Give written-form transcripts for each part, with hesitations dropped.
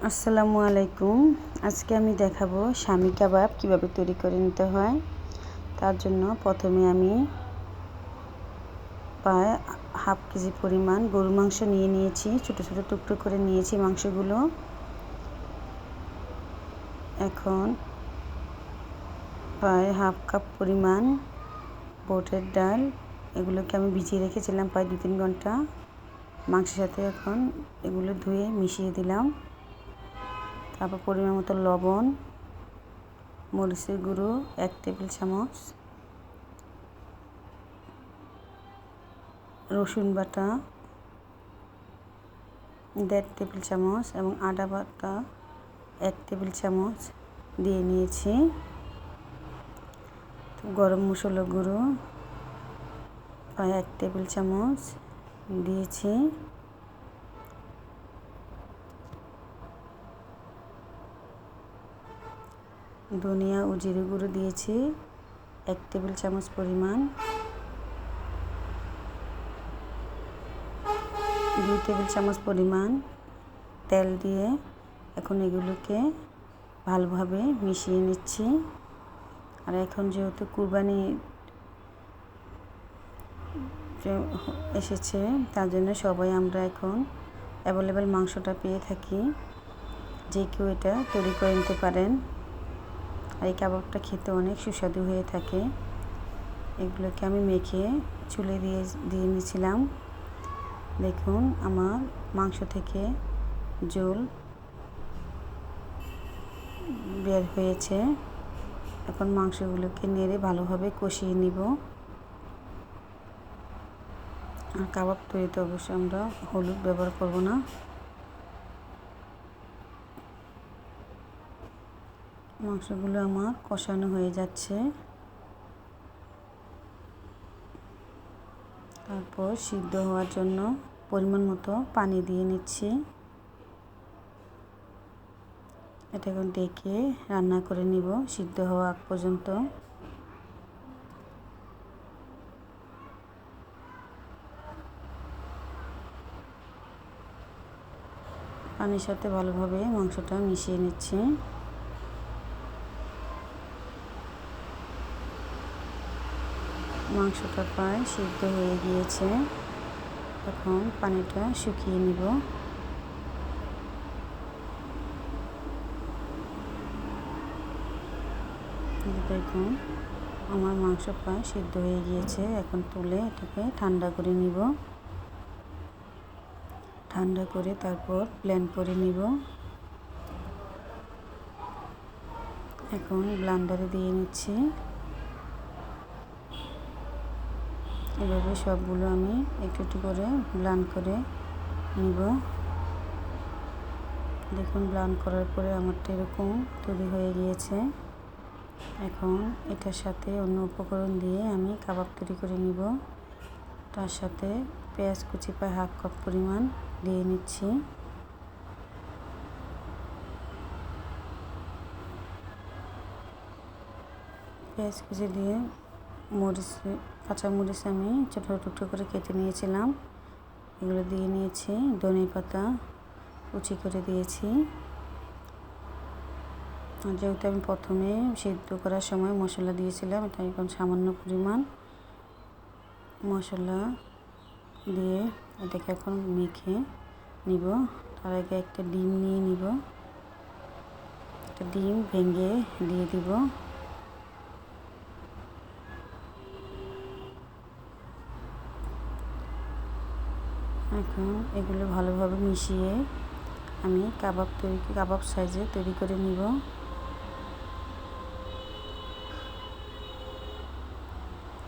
আসসালামু আলাইকুম। আজকে আমি দেখাবো শামি কাবাব কিভাবে তৈরি করে নিতে হয়। তার জন্য প্রথমে আমি প্রায় হাফ কেজি পরিমাণ গরুর মাংস নিয়েছি। ছোট ছোট টুকরো করে নিয়েছি মাংসগুলো। এখন প্রায় হাফ কাপ পরিমাণ বুটের ডাল, এগুলোকে আমি ভিজিয়ে রেখেছিলাম প্রায় 2-3 ঘন্টা। মাংসের সাথে এখন এগুলো ধুয়ে মিশিয়ে দিলাম। তারপর পরিমাণ মতো লবণ, মরিচের গুঁড়ো 1 টেবিল চামচ, রসুন বাটা 1.5 টেবিল চামচ এবং আদা বাটা 1 টেবিল চামচ দিয়ে নিয়েছি। গরম মশলা গুঁড়ো প্রায় 1 টেবিল চামচ দিয়েছি। ধনিয়া ও জিরে গুঁড়ো দিয়েছি 1 টেবিল চামচ পরিমাণ। 2 টেবিল চামচ পরিমাণ তেল দিয়ে এখন এগুলোকে ভালোভাবে মিশিয়ে নিচ্ছি। আর এখন যেহেতু কুরবানি এসেছে, তার জন্য সবাই আমরা এখন অ্যাভেলেবেল মাংসটা পেয়ে থাকি। যে কেউ এটা তৈরি করে নিতে পারেন। আর এই কাবাবটা খেতে অনেক সুস্বাদু হয়ে থাকে। এগুলোকে আমি মেখে চুলে দিয়ে নিয়েছিলাম। দেখুন আমার মাংস থেকে ঝোল বের হয়েছে। এখন মাংসগুলোকে নেড়ে ভালোভাবে কষিয়ে নিব। আর কাবাব তৈরিতে অবশ্যই আমরা হলুদ ব্যবহার করব না। মাংসগুলো আমার কষানো হয়ে যাচ্ছে। তারপর সিদ্ধ হওয়ার জন্য পরিমাণ মতো পানি দিয়ে নিচ্ছি। এটা এখন ডেকে রান্না করে নিব সিদ্ধ হওয়া আগ পর্যন্ত। পানির সাথে ভালোভাবে মাংসটা মিশিয়ে নিচ্ছি। মাংসটা প্রায় সিদ্ধ হয়ে গিয়েছে। এখন পানিটা শুকিয়ে নিব। দেখুন আমার মাংস প্রায় সিদ্ধ হয়ে গিয়েছে। এখন তুলে এটাকে ঠান্ডা করে নিব। ঠান্ডা করে তারপর ব্লেন্ড করে নিব। এখন ব্লেন্ডারে দিয়ে নিচ্ছি। এভাবে সবগুলো আমি একটু একটু করে ব্লেন্ড করে নিব। দেখুন ব্লেন্ড করার পরে আমারটা এরকম তৈরি হয়ে গিয়েছে। এখন এটার সাথে অন্য উপকরণ দিয়ে আমি কাবাব তৈরি করে নিব। তার সাথে পেঁয়াজ কুচি প্রায় হাফ কাপ পরিমাণ দিয়ে নিচ্ছি। পেঁয়াজ কুচি দিয়ে কাঁচামরিচ আমি ছোটো টুকরো করে কেটে নিয়েছিলাম, এগুলো দিয়ে নিয়েছি। ধনে পাতা কুচি করে দিয়েছি। যেহেতু আমি প্রথমে সিদ্ধ করার সময় মশলা দিয়েছিলাম, এটা এখন সামান্য পরিমাণ মশলা দিয়ে এটাকে এখন মেখে নিব। তার আগে একটা ডিম নিয়ে নিব। একটা ডিম ভেঙে দিয়ে দিব। এখন এগুলো ভালোভাবে মিশিয়ে আমি কাবাব সাইজে তৈরি করে নিব।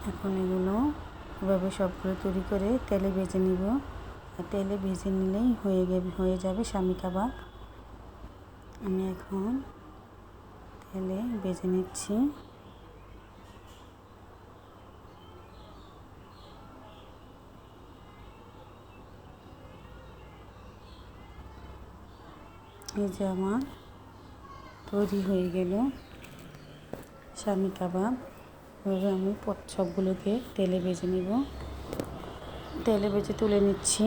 এখন এগুলো এভাবে সবগুলো তৈরি করে তেলে ভেজে নিব। আর তেলে ভেজে নিলেই হয়ে যাবে শামি কাবাব। আমি এখন তেলে ভেজে নিচ্ছি। এই যে আমার তৈরি হয়ে গেল শামি কাবাব। এভাবে আমি সবগুলোকে তেলে ভেজে নিব। তেলে ভেজে তুলে নিচ্ছি।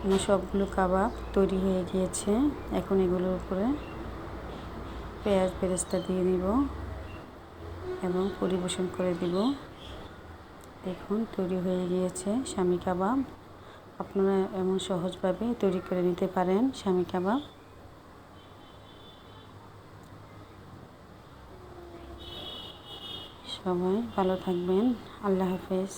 আমার সবগুলো কাবাব তৈরি হয়ে গিয়েছে। এখন এগুলোর উপরে পেঁয়াজ বেরেস্তা দিয়ে দিব এবং পরিবেশন করে দিব। দেখুন তৈরি হয়ে গিয়েছে শামী কাবাব। আপনারা এমন সহজভাবে তৈরি করে নিতে পারেন শামী কাবাব। সবাই ভালো থাকবেন। আল্লাহ হাফেজ।